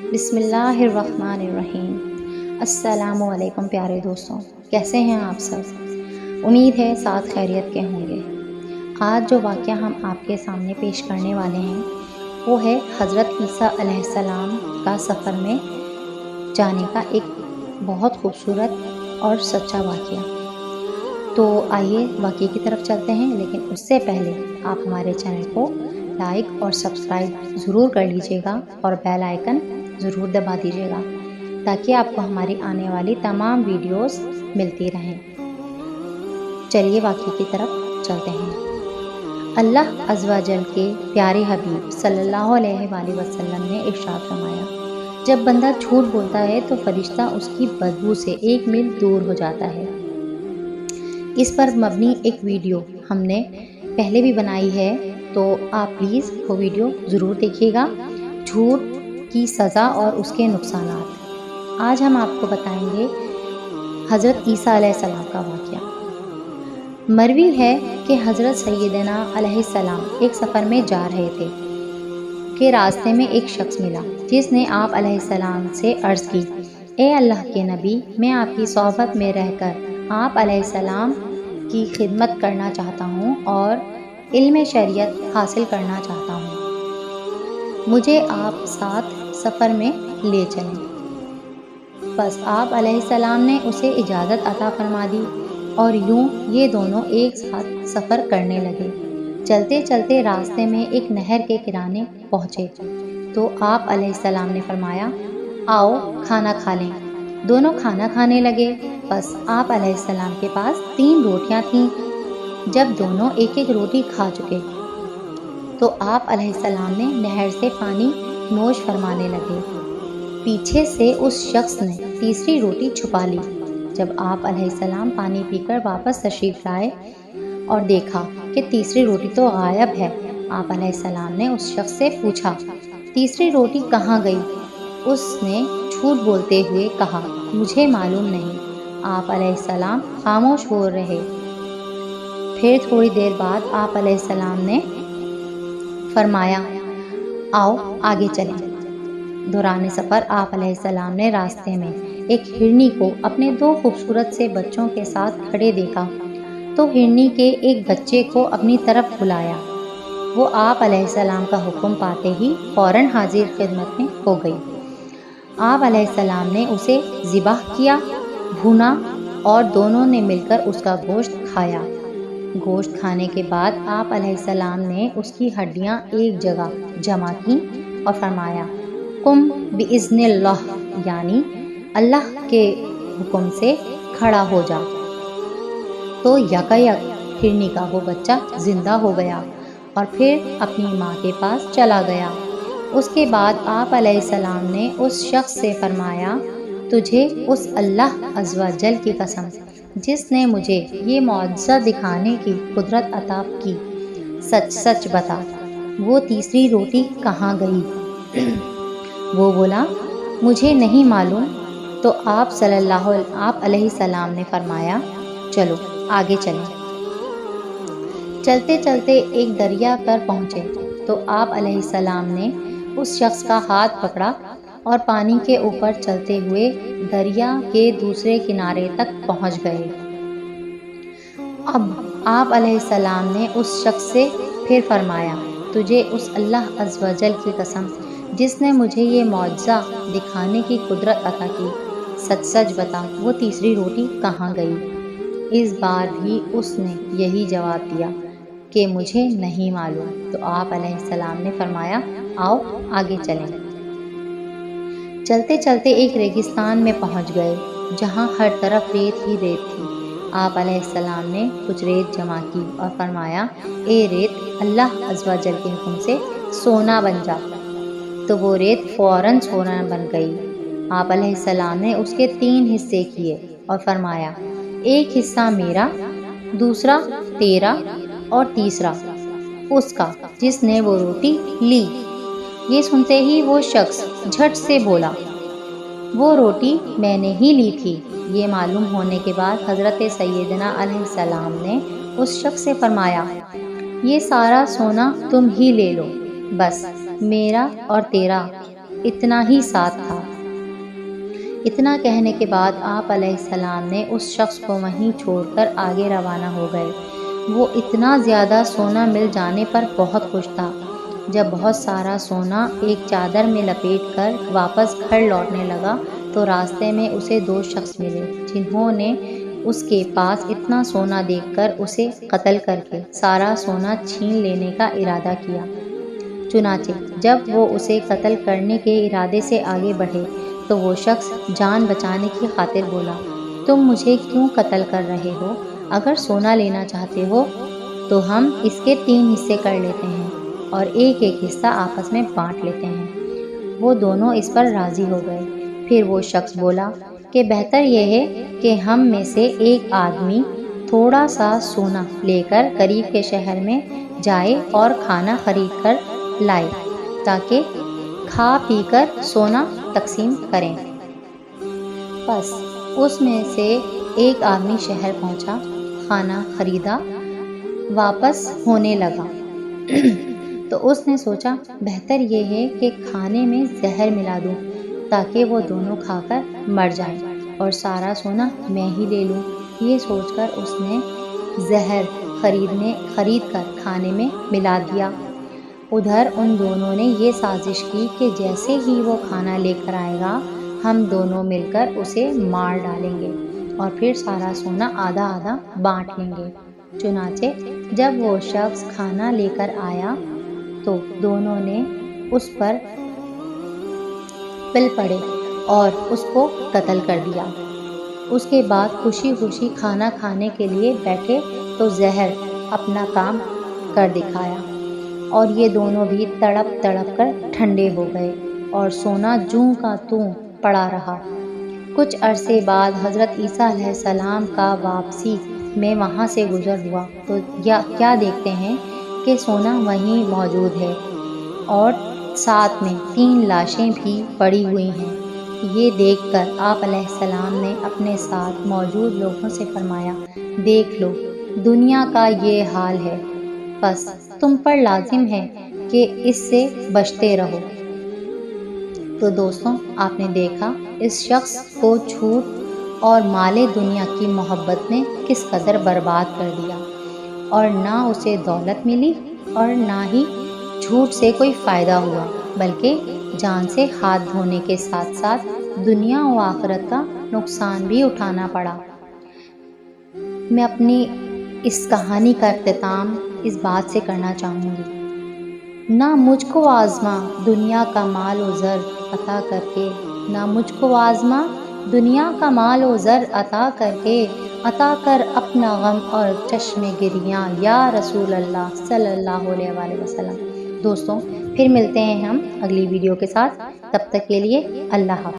بسم اللہ الرحمن الرحیم۔ السلام علیکم پیارے دوستوں، کیسے ہیں آپ سب؟ امید ہے ساتھ خیریت کے ہوں گے۔ آج جو واقعہ ہم آپ کے سامنے پیش کرنے والے ہیں وہ ہے حضرت عیسیٰ علیہ السلام کا سفر میں جانے کا ایک بہت خوبصورت اور سچا واقعہ۔ تو آئیے واقعے کی طرف چلتے ہیں، لیکن اس سے پہلے آپ ہمارے چینل کو لائک اور سبسکرائب ضرور کر لیجیے گا اور بیل آئیکن ضرور دبا دیجیے گا تاکہ آپ کو ہماری آنے والی تمام ویڈیوز ملتی رہیں۔ چلیے واقعے کی طرف چلتے ہیں۔ اللہ عز و جل کے پیارے حبیب صلی اللہ علیہ وآلہ وسلم نے ارشاد فرمایا، جب بندہ جھوٹ بولتا ہے تو فرشتہ اس کی بدبو سے 1 میل دور ہو جاتا ہے۔ اس پر مبنی ایک ویڈیو ہم نے پہلے بھی بنائی ہے، تو آپ پلیز وہ ویڈیو ضرور دیکھیے گا، جھوٹ کی سزا اور اس کے نقصانات۔ آج ہم آپ کو بتائیں گے حضرت عیسیٰ علیہ السلام کا واقعہ۔ مروی ہے کہ حضرت سیدنا علیہ السلام ایک سفر میں جا رہے تھے کہ راستے میں ایک شخص ملا جس نے آپ علیہ السلام سے عرض کی، اے اللہ کے نبی، میں آپ کی صحبت میں رہ کر آپ علیہ السلام کی خدمت کرنا چاہتا ہوں اور علم شریعت حاصل کرنا چاہتا ہوں، مجھے آپ ساتھ سفر میں لے چلیں۔ بس آپ علیہ السلام نے اسے اجازت عطا فرما دی اور یوں یہ دونوں ایک ساتھ سفر کرنے لگے۔ چلتے چلتے راستے میں ایک نہر کے کنارے پہنچے تو آپ علیہ السلام نے فرمایا، آؤ کھانا کھا لیں۔ دونوں کھانا کھانے لگے۔ بس آپ علیہ السلام کے پاس 3 روٹیاں تھیں۔ جب دونوں ایک ایک روٹی کھا چکے تو آپ علیہ السلام نے نہر سے پانی نوش فرمانے لگے۔ پیچھے سے اس شخص نے تیسری روٹی چھپا لی۔ جب آپ علیہ السلام پانی پی کر واپس تشریف لائے اور دیکھا کہ تیسری روٹی تو غائب ہے، آپ علیہ السلام نے اس شخص سے پوچھا، تیسری روٹی کہاں گئی؟ اس نے جھوٹ بولتے ہوئے کہا، مجھے معلوم نہیں۔ آپ علیہ السلام خاموش ہو رہے۔ پھر تھوڑی دیر بعد آپ علیہ السلام نے فرمایا، آؤ آگے چلیں۔ دوران سفر آپ علیہ السلام نے راستے میں ایک ہرنی کو اپنے 2 خوبصورت سے بچوں کے ساتھ کھڑے دیکھا تو ہرنی کے ایک بچے کو اپنی طرف بلایا۔ وہ آپ علیہ السلام کا حکم پاتے ہی فوراً حاضر خدمت میں ہو گئی۔ آپ علیہ السلام نے اسے ذبح کیا، بھونا اور دونوں نے مل کر اس کا گوشت کھایا۔ گوشت کھانے کے بعد آپ علیہ السلام نے اس کی ہڈیاں ایک جگہ جمع کیں اور فرمایا، قم بِإِذْنِ اللہ، یعنی اللہ کے حکم سے کھڑا ہو جا۔ تو یکایک ہرنی کا وہ بچہ زندہ ہو گیا اور پھر اپنی ماں کے پاس چلا گیا۔ اس کے بعد آپ علیہ السلام نے اس شخص سے فرمایا، تجھے اس اللہ عز و جل کی قسم جس نے مجھے یہ معجزہ دکھانے کی قدرت عطا کی، سچ سچ بتا، وہ تیسری روٹی کہاں گئی؟ وہ بولا، مجھے نہیں معلوم۔ تو آپ علیہ السلام نے فرمایا، چلو آگے چلیں۔ چلتے چلتے ایک دریا پر پہنچے تو آپ علیہ السلام نے اس شخص کا ہاتھ پکڑا اور پانی کے اوپر چلتے ہوئے دریا کے دوسرے کنارے تک پہنچ گئے۔ اب آپ علیہ السلام نے اس شخص سے پھر فرمایا، تجھے اس اللہ عز و جل کی قسم جس نے مجھے یہ معجزہ دکھانے کی قدرت عطا کی، سچ سچ بتا، وہ تیسری روٹی کہاں گئی؟ اس بار بھی اس نے یہی جواب دیا کہ مجھے نہیں معلوم۔ تو آپ علیہ السلام نے فرمایا، آؤ آگے چلیں۔ چلتے چلتے ایک ریگستان میں پہنچ گئے جہاں ہر طرف ریت ہی ریت تھی۔ آپ علیہ السلام نے کچھ ریت جمع کی اور فرمایا، اے ریت، اللہ عز و جل کے حکم سے سونا بن جا۔ تو وہ ریت فوراً سونا بن گئی۔ آپ علیہ السلام نے اس کے 3 حصے کیے اور فرمایا، ایک حصہ میرا، دوسرا تیرا اور تیسرا اس کا جس نے وہ روٹی لی۔ یہ سنتے ہی وہ شخص جھٹ سے بولا، وہ روٹی میں نے ہی لی تھی۔ یہ معلوم ہونے کے بعد حضرت سیدنا علیہ السلام نے اس شخص سے فرمایا، یہ سارا سونا تم ہی لے لو، بس میرا اور تیرا اتنا ہی ساتھ تھا۔ اتنا کہنے کے بعد آپ علیہ السلام نے اس شخص کو وہیں چھوڑ کر آگے روانہ ہو گئے۔ وہ اتنا زیادہ سونا مل جانے پر بہت خوش تھا۔ جب بہت سارا سونا ایک چادر میں لپیٹ کر واپس گھر لوٹنے لگا تو راستے میں اسے 2 شخص ملے جنہوں نے اس کے پاس اتنا سونا دیکھ کر اسے قتل کر کے سارا سونا چھین لینے کا ارادہ کیا۔ چنانچہ جب وہ اسے قتل کرنے کے ارادے سے آگے بڑھے تو وہ شخص جان بچانے کی خاطر بولا، تم مجھے کیوں قتل کر رہے ہو؟ اگر سونا لینا چاہتے ہو تو ہم اس کے 3 حصے کر لیتے ہیں اور ایک حصہ آپس میں بانٹ لیتے ہیں۔ وہ دونوں اس پر راضی ہو گئے۔ پھر وہ شخص بولا کہ بہتر یہ ہے کہ ہم میں سے ایک آدمی تھوڑا سا سونا لے کر قریب کے شہر میں جائے اور کھانا خرید کر لائے تاکہ کھا پی کر سونا تقسیم کریں۔ بس اس میں سے ایک آدمی شہر پہنچا، کھانا خریدا، واپس ہونے لگا تو اس نے سوچا بہتر یہ ہے کہ کھانے میں زہر ملا دوں تاکہ وہ دونوں کھا کر مر جائیں اور سارا سونا میں ہی لے لوں۔ یہ سوچ کر اس نے زہر خرید کر کھانے میں ملا دیا۔ ادھر ان دونوں نے یہ سازش کی کہ جیسے ہی وہ کھانا لے کر آئے گا ہم دونوں مل کر اسے مار ڈالیں گے اور پھر سارا سونا آدھا آدھا بانٹ لیں گے۔ چنانچہ جب وہ شخص کھانا لے کر آیا تو دونوں نے اس پر پل پڑے اور اس کو قتل کر دیا۔ اس کے بعد خوشی خوشی کھانا کھانے کے لیے بیٹھے تو زہر اپنا کام کر دکھایا اور یہ دونوں بھی تڑپ تڑپ کر ٹھنڈے ہو گئے اور سونا جوں کا توں پڑا رہا۔ کچھ عرصے بعد حضرت عیسیٰ علیہ السلام کا واپسی میں وہاں سے گزر ہوا تو کیا دیکھتے ہیں کہ سونا وہیں موجود ہے اور ساتھ میں 3 لاشیں بھی پڑی ہوئی ہیں۔ یہ دیکھ کر آپ علیہ السلام نے اپنے ساتھ موجود لوگوں سے فرمایا، دیکھ لو دنیا کا یہ حال ہے، بس تم پر لازم ہے کہ اس سے بچتے رہو۔ تو دوستوں آپ نے دیکھا اس شخص کو جھوٹ اور مال دنیا کی محبت نے کس قدر برباد کر دیا، اور نہ اسے دولت ملی اور نہ ہی جھوٹ سے کوئی فائدہ ہوا، بلکہ جان سے ہاتھ دھونے کے ساتھ ساتھ دنیا و آخرت کا نقصان بھی اٹھانا پڑا۔ میں اپنی اس کہانی کا اختتام اس بات سے کرنا چاہوں گی، نہ مجھ کو آزما دنیا کا مال و زر عطا کر کے، نہ مجھ کو آزما دنیا کا مال و زر عطا کر کے، عطا کر اپنا غم اور چشم گریاں یا رسول اللہ صلی اللہ علیہ وآلہ وسلم۔ دوستوں پھر ملتے ہیں ہم اگلی ویڈیو کے ساتھ، تب تک کے لیے اللہ حافظ۔